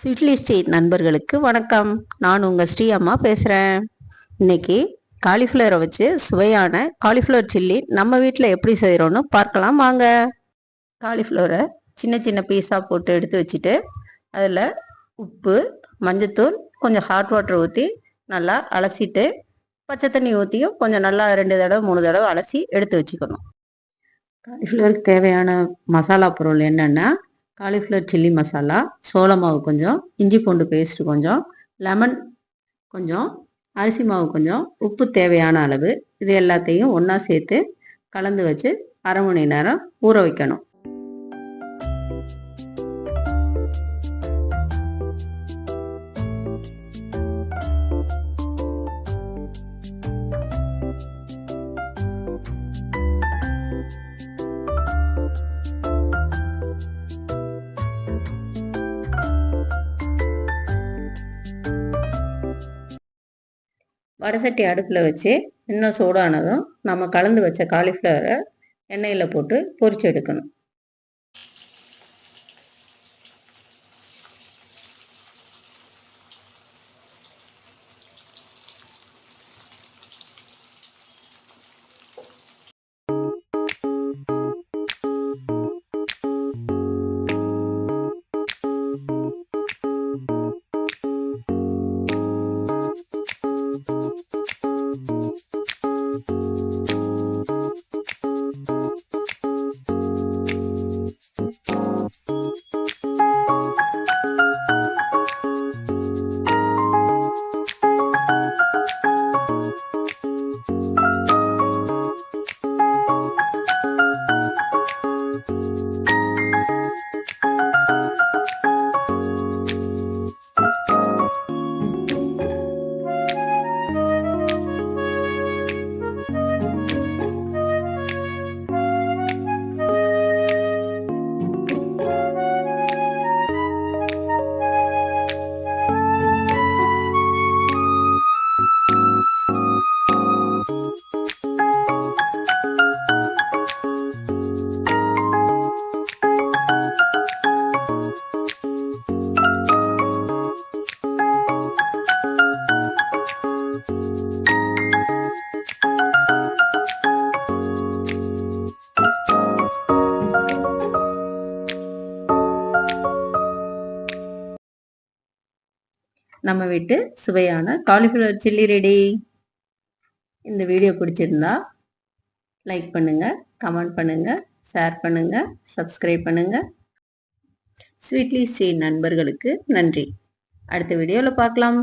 Sweetly Sri நண்பர்களுக்கு வணக்கம். நான் உங்கள் ஸ்ரீ அம்மா பேசுகிறேன். இன்னைக்கு காலிஃப்ளவரை வச்சு சுவையான காலிஃப்ளவர் சில்லி நம்ம வீட்டில் எப்படி செய்கிறோன்னு பார்க்கலாம் வாங்க. காலிஃப்ளவரை சின்ன சின்ன பீஸாக போட்டு எடுத்து வச்சுட்டு அதில் உப்பு, மஞ்சத்தூள், கொஞ்சம் ஹாட் வாட்டர் ஊற்றி நல்லா அலசிட்டு பச்சை தண்ணி ஊற்றியும் கொஞ்சம் நல்லா 2 தடவை 3 தடவை அலசி எடுத்து வச்சுக்கணும். காலிஃப்ளவருக்கு தேவையான மசாலா பொருள் என்னென்னா, காலிஃப்ளவர் சில்லி மசாலா, சோள மாவு கொஞ்சம், இஞ்சி பூண்டு பேஸ்ட் கொஞ்சம், லெமன் கொஞ்சம், அரிசி மாவு கொஞ்சம், உப்பு தேவையான அளவு, இது எல்லாத்தையும் ஒன்றா சேர்த்து கலந்து வச்சு 1/2 மணி நேரம் ஊற வைக்கணும். வடசட்டி அடுப்பில் வச்சு இன்னும் சூடானதும் நம்ம கலந்து வச்ச காலிஃப்ளவரை எண்ணெயில் போட்டு பொரிச்சு எடுக்கணும். நம்ம வீட்டு சுவையான காலிஃப்ளவர் சில்லி ரெடி. இந்த வீடியோ பிடிச்சிருந்தா லைக் பண்ணுங்க, கமெண்ட் பண்ணுங்க, ஷேர் பண்ணுங்க, சப்ஸ்கிரைப் பண்ணுங்க. ஸ்வீட்லி ஸ்ரீ நண்பர்களுக்கு நன்றி. அடுத்த வீடியோவில் பார்க்கலாம்.